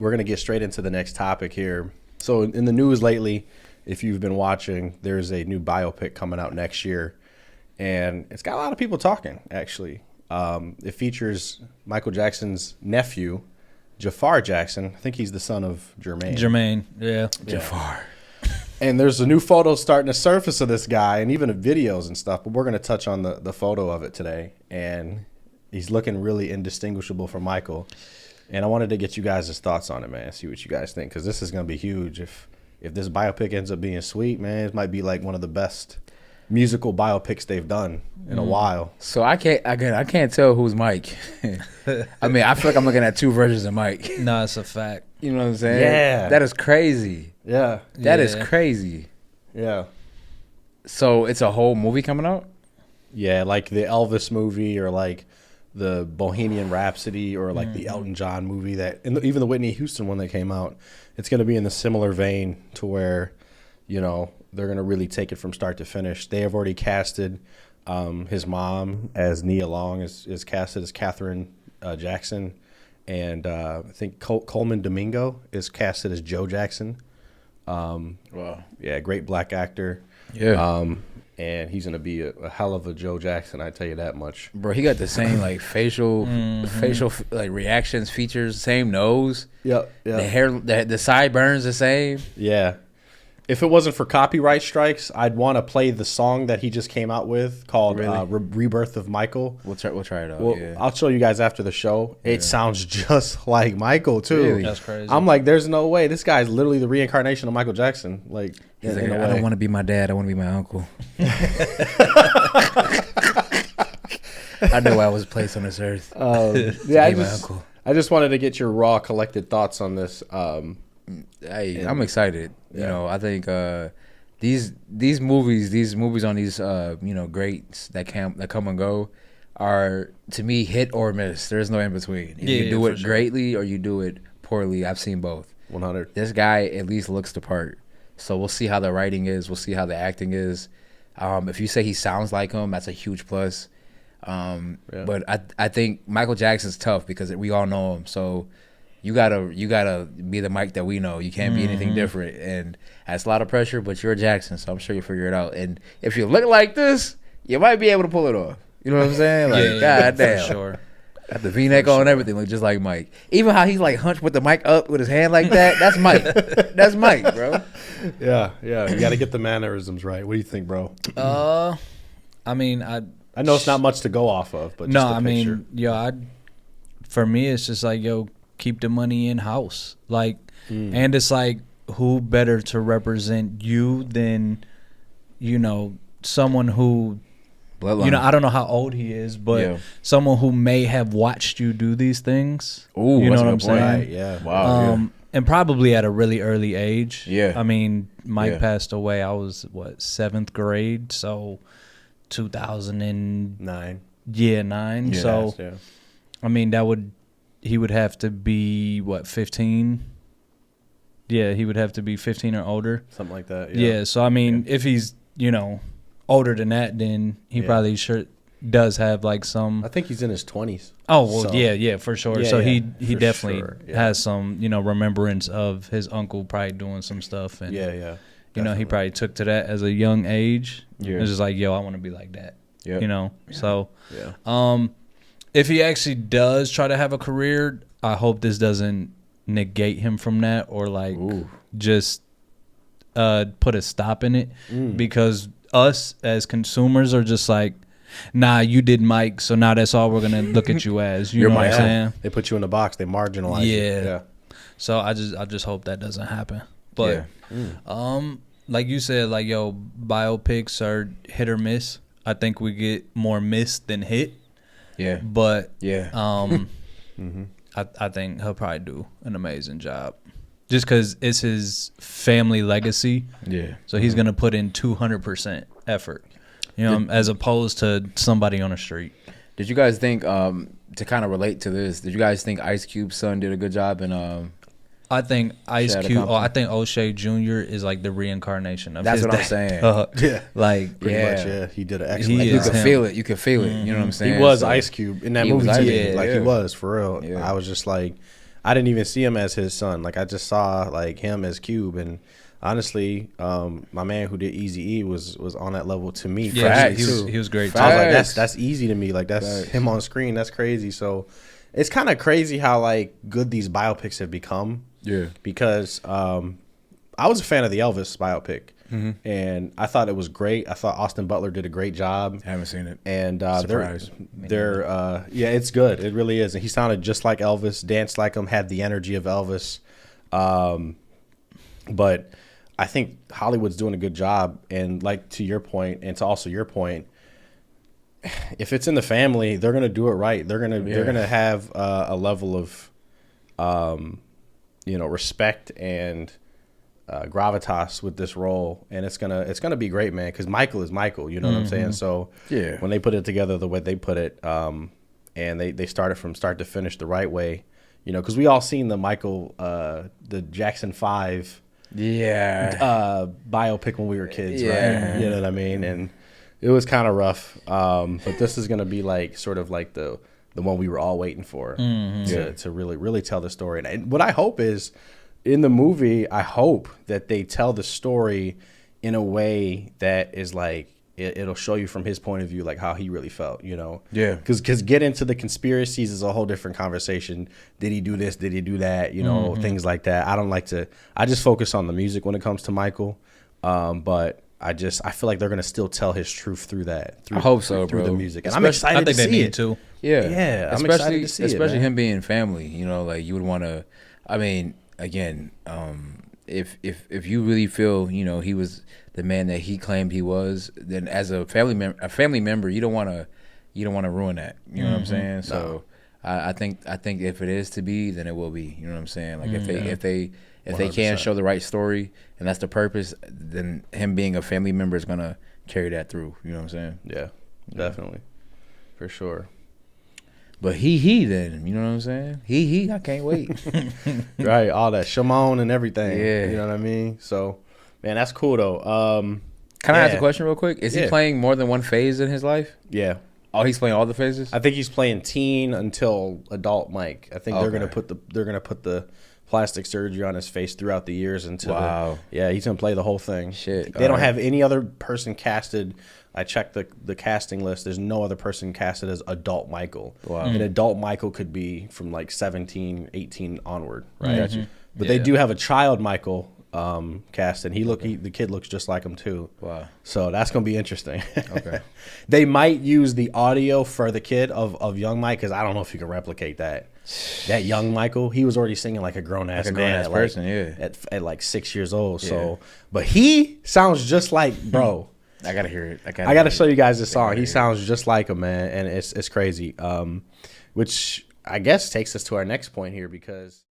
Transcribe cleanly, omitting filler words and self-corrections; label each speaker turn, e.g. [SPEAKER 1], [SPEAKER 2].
[SPEAKER 1] we're gonna get straight into the next topic here. So in the news lately, if you've been watching, there's a new biopic coming out next year, and it's got a lot of people talking. Actually, it features Michael Jackson's nephew, Jaafar Jackson. I think he's the son of Jermaine.
[SPEAKER 2] Jermaine, yeah.
[SPEAKER 3] Jaafar.
[SPEAKER 1] And there's a new photo starting to surface of this guy, and even videos and stuff. But we're going to touch on the photo of it today. And he's looking really indistinguishable from Michael. And I wanted to get you guys' thoughts on it, man. See what you guys think, because this is going to be huge. If this biopic ends up being sweet, man, it might be like one of the best musical biopics they've done in a while.
[SPEAKER 3] So I can't tell who's Mike. I mean, I feel like I'm looking at two versions of Mike.
[SPEAKER 2] No, it's a fact.
[SPEAKER 3] You know what I'm saying?
[SPEAKER 1] Yeah.
[SPEAKER 3] That is crazy.
[SPEAKER 1] Yeah.
[SPEAKER 3] That is crazy.
[SPEAKER 1] Yeah.
[SPEAKER 3] So it's a whole movie coming out?
[SPEAKER 1] Yeah, like the Elvis movie or like the Bohemian Rhapsody or like the Elton John movie and even the Whitney Houston one that came out. It's going to be in the similar vein to where, you know, they're going to really take it from start to finish. They have already casted his mom as Nia Long, is casted as Catherine Jackson. And I think Coleman Domingo is casted as Joe Jackson.
[SPEAKER 3] Wow.
[SPEAKER 1] Yeah, great black actor.
[SPEAKER 3] Yeah.
[SPEAKER 1] And he's going to be a hell of a Joe Jackson, I tell you that much.
[SPEAKER 3] Bro, he got the same like facial like reactions, features, same nose.
[SPEAKER 1] Yep.
[SPEAKER 3] The hair, the sideburns the same.
[SPEAKER 1] Yeah. If it wasn't for copyright strikes, I'd want to play the song that he just came out with called Rebirth of Michael.
[SPEAKER 3] We'll try it out.
[SPEAKER 1] Well,
[SPEAKER 3] yeah.
[SPEAKER 1] I'll show you guys after the show. It sounds just like Michael, too.
[SPEAKER 3] Really?
[SPEAKER 2] That's crazy.
[SPEAKER 1] I'm like, there's no way. This guy's literally the reincarnation of Michael Jackson. Like,
[SPEAKER 3] He's like, I don't want to be my dad. I want to be my uncle. I know I was placed on this earth.
[SPEAKER 1] Yeah,
[SPEAKER 3] uncle.
[SPEAKER 1] I just wanted to get your raw I'm
[SPEAKER 3] excited. You know, I think these movies on these greats that come and go are, to me, hit or miss. There's no in between. Either you do it greatly or you do it poorly. I've seen both.
[SPEAKER 1] 100.
[SPEAKER 3] This guy at least looks the part. So we'll see how the writing is. We'll see how the acting is. If you say he sounds like him, that's a huge plus. But I think Michael Jackson's tough because we all know him. So you gotta be the Mike that we know. You can't be anything different, and that's a lot of pressure. But you're Jackson, so I'm sure you'll figure it out. And if you look like this, you might be able to pull it off. You know what I'm saying? Like, God damn,
[SPEAKER 2] for sure.
[SPEAKER 3] Got the V-neck on and everything, look just like Mike. Even how he's like hunched with the mic up with his hand like that. That's Mike. That's Mike, bro.
[SPEAKER 1] Yeah. You got to get the mannerisms right. What do you think, bro?
[SPEAKER 2] I mean,
[SPEAKER 1] I know it's not much to go off of, but just a picture.
[SPEAKER 2] For me, it's just like, keep the money in house. Like, and it's like, who better to represent you than, someone who,
[SPEAKER 3] Bloodline.
[SPEAKER 2] I don't know how old he is, but someone who may have watched you do these things.
[SPEAKER 3] Ooh,
[SPEAKER 2] you know what I'm
[SPEAKER 3] point.
[SPEAKER 2] saying?
[SPEAKER 1] Right, yeah.
[SPEAKER 3] Wow.
[SPEAKER 2] And probably at a really early age.
[SPEAKER 3] Yeah.
[SPEAKER 2] I mean, Mike passed away. I was 7th grade, so 2009. Yeah, 9.
[SPEAKER 1] Yeah,
[SPEAKER 2] so, I mean, he would have to be 15. Yeah, he would have to be 15 or older.
[SPEAKER 1] Something like that.
[SPEAKER 2] Yeah. So I mean, if he's older than that, then he probably does have like some.
[SPEAKER 1] I think he's in his 20s.
[SPEAKER 2] Oh well, yeah, for sure.
[SPEAKER 1] Yeah,
[SPEAKER 2] so
[SPEAKER 1] yeah,
[SPEAKER 2] he
[SPEAKER 1] for
[SPEAKER 2] definitely
[SPEAKER 1] sure,
[SPEAKER 2] has some remembrance of his uncle probably doing some stuff, and
[SPEAKER 1] Yeah.
[SPEAKER 2] he probably took to that as a young age.
[SPEAKER 3] Yeah.
[SPEAKER 2] It's just like, I want to be like that.
[SPEAKER 3] Yeah.
[SPEAKER 2] So
[SPEAKER 1] Yeah.
[SPEAKER 2] if he actually does try to have a career, I hope this doesn't negate him from that or like just put a stop in it, because us as consumers are just like, nah, you did Mike, so now that's all we're gonna look at you as. You know what I'm saying?
[SPEAKER 1] They put you in the box. They marginalize you. Yeah.
[SPEAKER 2] So I just hope that doesn't happen. But like you said, like biopics are hit or miss. I think we get more miss than hit.
[SPEAKER 3] Yeah.
[SPEAKER 2] But
[SPEAKER 1] Mm-hmm.
[SPEAKER 2] I think he'll probably do an amazing job. Just because it's his family legacy.
[SPEAKER 3] Yeah.
[SPEAKER 2] So he's going to put in 200% effort, as opposed to somebody on the street.
[SPEAKER 3] Did you guys think, to kind of relate to this, did you guys think Ice Cube's son did a good job in
[SPEAKER 2] I think Ice Cube, I think O'Shea Jr. is like the reincarnation of
[SPEAKER 3] That's
[SPEAKER 2] his
[SPEAKER 3] what
[SPEAKER 2] dad.
[SPEAKER 3] I'm saying.
[SPEAKER 1] Yeah.
[SPEAKER 2] Like,
[SPEAKER 1] Pretty much, yeah. He did an excellent
[SPEAKER 3] You
[SPEAKER 1] job.
[SPEAKER 3] could feel it. You could feel it. You know what I'm saying?
[SPEAKER 1] He was
[SPEAKER 3] So,
[SPEAKER 1] Ice Cube in that
[SPEAKER 3] he
[SPEAKER 1] movie
[SPEAKER 3] was
[SPEAKER 1] too.
[SPEAKER 3] Ice Cube,
[SPEAKER 1] Like he was, for real.
[SPEAKER 3] Yeah.
[SPEAKER 1] I was just like, I didn't even see him as his son. Like I just saw like him as Cube, and honestly, my man who did Eazy-E was on that level to me.
[SPEAKER 2] Yeah,
[SPEAKER 1] too.
[SPEAKER 2] he was great.
[SPEAKER 1] So I was like,
[SPEAKER 3] Facts.
[SPEAKER 1] that's easy to me. Like that's
[SPEAKER 3] Facts.
[SPEAKER 1] him on screen. That's crazy. So it's kind of crazy how like good these biopics have become.
[SPEAKER 3] Yeah.
[SPEAKER 1] Because I was a fan of the Elvis biopic, and I thought it was great. I thought Austin Butler did a great job.
[SPEAKER 3] I haven't seen it.
[SPEAKER 1] And
[SPEAKER 3] Surprise.
[SPEAKER 1] they're yeah, it's good. It really is. And he sounded just like Elvis, danced like him, had the energy of Elvis. But I think Hollywood's doing a good job. And like to your point, and to also your point, if it's in the family, they're gonna do it right. They're gonna have a level of respect and gravitas with this role, and it's gonna be great, man. Because Michael is Michael, you know what I'm saying. So
[SPEAKER 3] Yeah.
[SPEAKER 1] when they put it together the way they put it, and they started from start to finish the right way, because we all seen the Michael, the Jackson 5, biopic when we were kids,
[SPEAKER 3] Yeah.
[SPEAKER 1] right? You know what I mean? And it was kind of rough, but this is gonna be like sort of like the one we were all waiting for to really tell the story. And what I hope is, in the movie, I hope that they tell the story in a way that is like it'll show you from his point of view, like how he really felt,
[SPEAKER 3] Yeah.
[SPEAKER 1] Because get into the conspiracies is a whole different conversation. Did he do this? Did he do that? Things like that. I don't like to. I just focus on the music when it comes to Michael, but I feel like they're gonna still tell his truth through that.
[SPEAKER 3] I hope so,
[SPEAKER 1] through
[SPEAKER 3] bro.
[SPEAKER 1] the music, and I'm excited
[SPEAKER 2] I think
[SPEAKER 1] to
[SPEAKER 2] they
[SPEAKER 1] see
[SPEAKER 2] need
[SPEAKER 1] it.
[SPEAKER 2] to.
[SPEAKER 3] Yeah,
[SPEAKER 1] I'm excited to see it,
[SPEAKER 3] especially
[SPEAKER 1] man.
[SPEAKER 3] him being family. Like you would want to. I mean, again, if you really feel he was the man that he claimed he was, then as a family member, you don't want to ruin that. You know what I'm saying? So I think if it is to be, then it will be. You know what I'm saying? Like if they can
[SPEAKER 1] 100%.
[SPEAKER 3] show the right story and that's the purpose, then him being a family member is gonna carry that through. You know what I'm saying?
[SPEAKER 1] Yeah, definitely, for sure.
[SPEAKER 3] But he then, you know what I'm saying? He I can't wait.
[SPEAKER 1] Right, all that Shimon and everything.
[SPEAKER 3] Yeah.
[SPEAKER 1] You know what I mean? So, man, that's cool though.
[SPEAKER 3] Can I ask a question real quick? Is he
[SPEAKER 1] Yeah.
[SPEAKER 3] playing more than one phase in his life?
[SPEAKER 1] Yeah.
[SPEAKER 3] Oh, he's playing all the phases?
[SPEAKER 1] I think he's playing teen until adult Mike. I think they're
[SPEAKER 3] Okay.
[SPEAKER 1] gonna put the plastic surgery on his face throughout the years until
[SPEAKER 3] Wow.
[SPEAKER 1] he's gonna play the whole thing.
[SPEAKER 3] Shit,
[SPEAKER 1] They don't
[SPEAKER 3] alright.
[SPEAKER 1] have any other person casted. I checked the casting list. There's no other person casted as adult Michael.
[SPEAKER 3] Wow.
[SPEAKER 1] And adult Michael could be from like 17, 18 onward, right?
[SPEAKER 3] Gotcha.
[SPEAKER 1] But they do have a child Michael cast, and the kid looks just like him too.
[SPEAKER 3] Wow.
[SPEAKER 1] So that's gonna be interesting.
[SPEAKER 3] Okay.
[SPEAKER 1] They might use the audio for the kid of young Mike, because I don't know if you can replicate that. That young Michael, he was already singing like a grown ass
[SPEAKER 3] Like a
[SPEAKER 1] man,
[SPEAKER 3] grown-ass person, yeah.
[SPEAKER 1] at like 6 years old. So, but he sounds just like bro.
[SPEAKER 3] I gotta hear it.
[SPEAKER 1] I gotta show you guys this song. He sounds just like him, man, and it's crazy. Which I guess takes us to our next point here, because